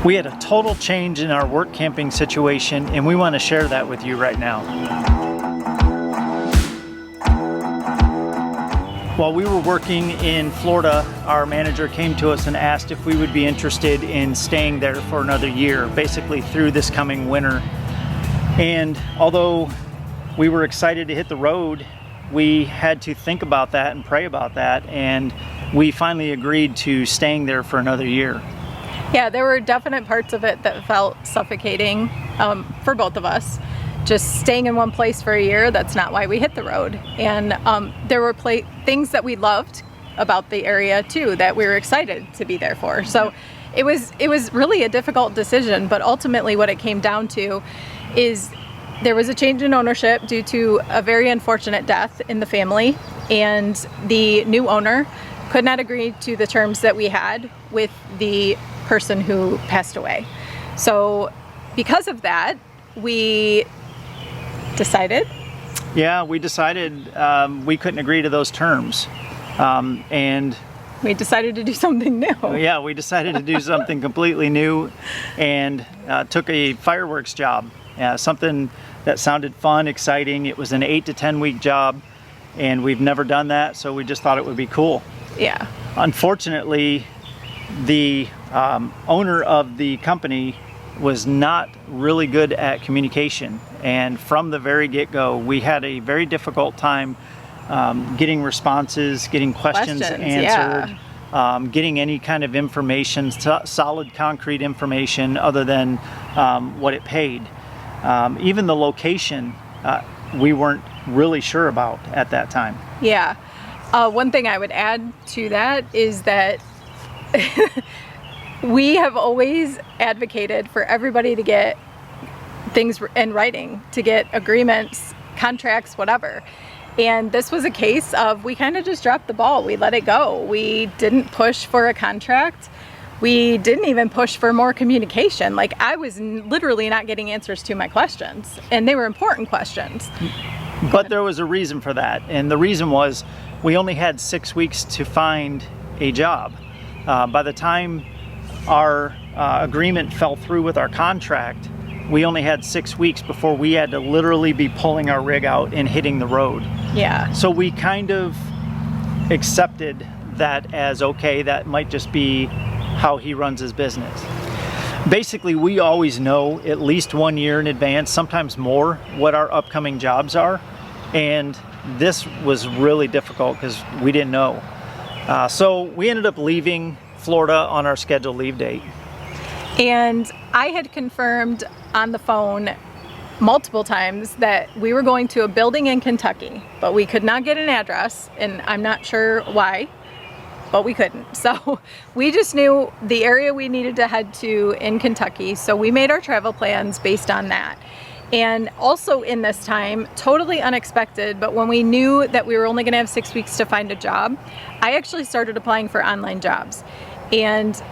We had a total change in our work camping situation, and we want to share that with you right now. While we were working in Florida, our manager came to us and asked if we would be interested in staying there for another year, basically through this coming winter. And although we were excited to hit the road, we had to think about that and pray about that, and we finally agreed to staying there for another year. Yeah, there were definite parts of it that felt suffocating for both of us. Just staying in one place for a year, that's not why we hit the road. And there were things that we loved about the area too, that we were excited to be there for. So it was really a difficult decision, but ultimately what it came down to is there was a change in ownership due to a very unfortunate death in the family, and the new owner could not agree to the terms that we had with the person who passed away. So because of that, we decided? Yeah, we decided we couldn't agree to those terms. And we decided to do something new. Yeah, we decided to do something completely new, and took a fireworks job. Something that sounded fun, exciting. It was an 8 to 10 week job, and we've never done that, so we just thought it would be cool. Yeah. Unfortunately, the owner of the company was not really good at communication, and from the very get-go we had a very difficult time getting responses, getting questions answered, yeah. Getting any kind of information, solid concrete information other than what it paid. Even the location we weren't really sure about at that time. Yeah. One thing I would add to that is that we have always advocated for everybody to get things in writing, to get agreements, contracts, whatever. And this was a case of we kind of just dropped the ball. We let it go. We didn't push for a contract. We didn't even push for more communication. Like, I was literally not getting answers to my questions, and they were important questions. But there was a reason for that, and the reason was we only had 6 weeks to find a job. By the time our agreement fell through with our contract, we only had 6 weeks before we had to literally be pulling our rig out and hitting the road. Yeah. So we kind of accepted that as, okay, that might just be how he runs his business. Basically, we always know at least 1 year in advance, sometimes more, what our upcoming jobs are. And this was really difficult because we didn't know. So we ended up leaving Florida on our scheduled leave date. And I had confirmed on the phone multiple times that we were going to a building in Kentucky, but we could not get an address, and I'm not sure why, but we couldn't. So we just knew the area we needed to head to in Kentucky, so we made our travel plans based on that. And also in this time, totally unexpected, but when we knew that we were only going to have 6 weeks to find a job, I actually started applying for online jobs. And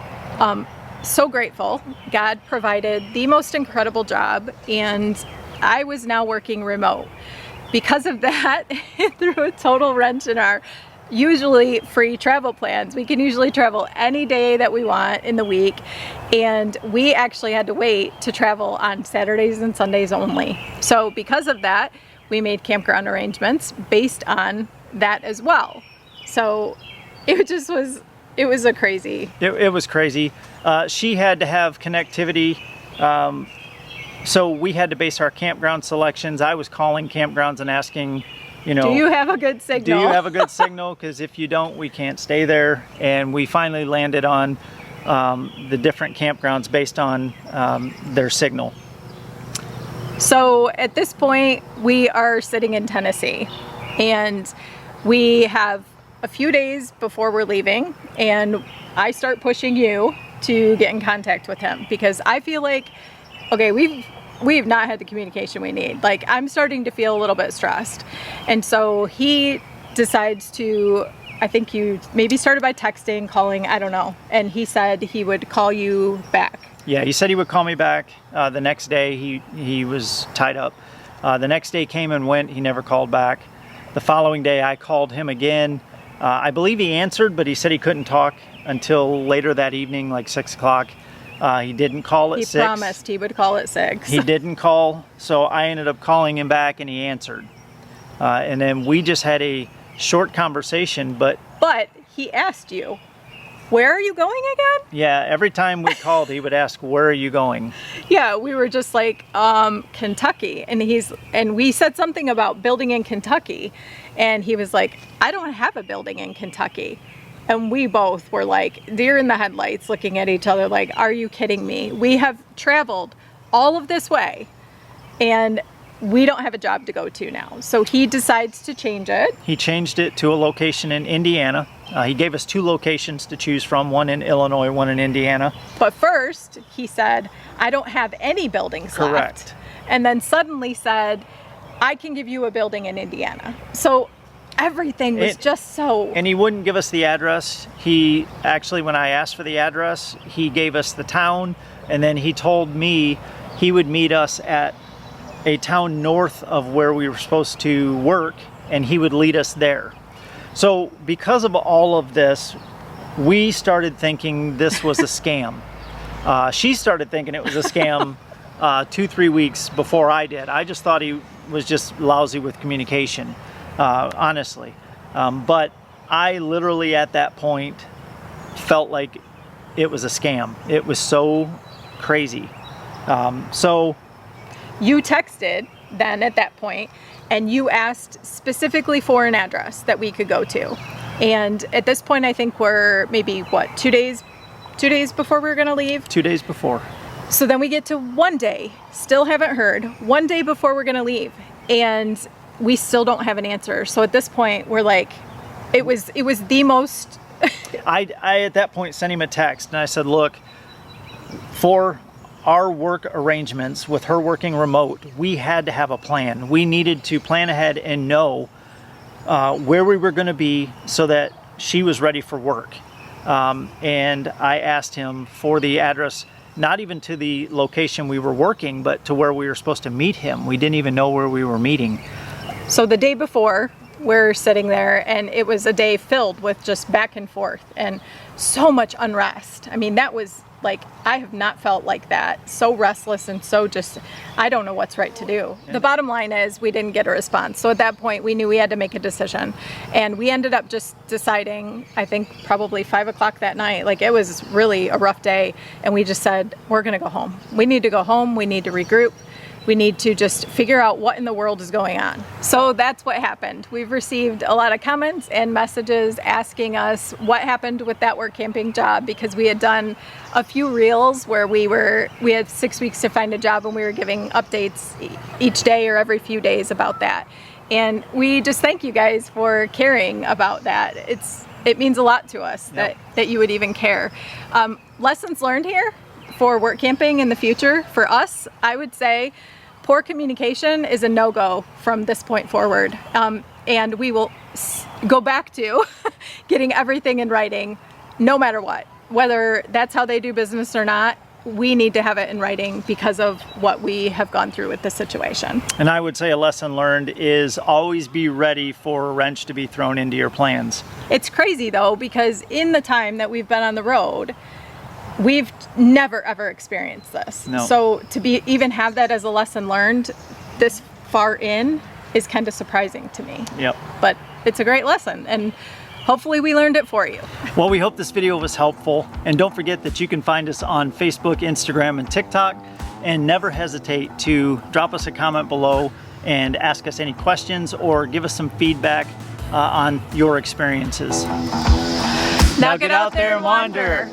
so grateful. God provided the most incredible job, and I was now working remote. Because of that, it threw a total wrench in our usually free travel plans. We can usually travel any day that we want in the week, and we actually had to wait to travel on Saturdays and Sundays only. So because of that, we made campground arrangements based on that as well. So it just was, it was a crazy. It was crazy. She had to have connectivity, so we had to base our campground selections. I was calling campgrounds and asking, you know, do you have a good signal? Do you have a good signal? Because if you don't, we can't stay there. And we finally landed on the different campgrounds based on their signal. So at this point, we are sitting in Tennessee, and we have a few days before we're leaving, and I start pushing you to get in contact with him because I feel like, okay, we've not had the communication we need. Like, I'm starting to feel a little bit stressed. And so he decides to, I think you maybe started by texting, calling, I don't know. And he said he would call you back. Yeah, he said he would call me back. The next day he was tied up. The next day came and went. He never called back. The following day I called him again. I believe he answered, but he said he couldn't talk until later that evening, like 6 o'clock. He didn't call at 6. He promised he would call at 6. He didn't call, so I ended up calling him back and he answered. And then we just had a short conversation, but he asked you, where are you going again? yeah, every time we called, he would ask, where are you going? Yeah, we were just like, Kentucky. And we said something about building in Kentucky. And he was like, I don't have a building in Kentucky. And we both were like deer in the headlights looking at each other like, are you kidding me? We have traveled all of this way and we don't have a job to go to now. So he decides to change it. He changed it to a location in Indiana. He gave us 2 locations to choose from, one in Illinois, one in Indiana. But first he said, I don't have any buildings left. Correct. And then suddenly said, I can give you a building in Indiana. So everything was just so... And he wouldn't give us the address. He actually, when I asked for the address, he gave us the town, and then he told me he would meet us at a town north of where we were supposed to work, and he would lead us there. So because of all of this, we started thinking this was a scam. She started thinking it was a scam 2-3 weeks before I did. I just thought he was just lousy with communication. Honestly. But I literally at that point felt like it was a scam. It was so crazy. So you texted then at that point and you asked specifically for an address that we could go to. And at this point, I think we're maybe what, 2 days before we were going to leave? 2 days before. So then we get to 1 day, still haven't heard, 1 day before we're going to leave. And we still don't have an answer. So at this point, we're like, it was the most... I at that point sent him a text and I said, look, for our work arrangements with her working remote, we had to have a plan. We needed to plan ahead and know where we were going to be so that she was ready for work. And I asked him for the address, not even to the location we were working, but to where we were supposed to meet him. We didn't even know where we were meeting. So the day before, we're sitting there and it was a day filled with just back and forth and so much unrest. I mean, that was like, I have not felt like that. So restless and so just, I don't know what's right to do. The bottom line is we didn't get a response. So at that point, we knew we had to make a decision. And we ended up just deciding, I think probably 5 o'clock that night, like it was really a rough day. And we just said, we're gonna go home. We need to go home. We need to regroup. We need to just figure out what in the world is going on. So that's what happened. We've received a lot of comments and messages asking us what happened with that work camping job, because we had done a few reels where we had 6 weeks to find a job and we were giving updates each day or every few days about that. And we just thank you guys for caring about that. It means a lot to us that you would even care. Lessons learned here for work camping in the future for us, I would say poor communication is a no-go from this point forward. And we will go back to getting everything in writing no matter what. Whether that's how they do business or not, we need to have it in writing because of what we have gone through with this situation. And I would say a lesson learned is always be ready for a wrench to be thrown into your plans. It's crazy though, because in the time that we've been on the road, we've never ever experienced this. No. So to even have that as a lesson learned this far in is kind of surprising to me. Yep. But it's a great lesson and hopefully we learned it for you. Well, we hope this video was helpful, and don't forget that you can find us on Facebook, Instagram, and TikTok, and never hesitate to drop us a comment below and ask us any questions or give us some feedback on your experiences. Now get out there and wander.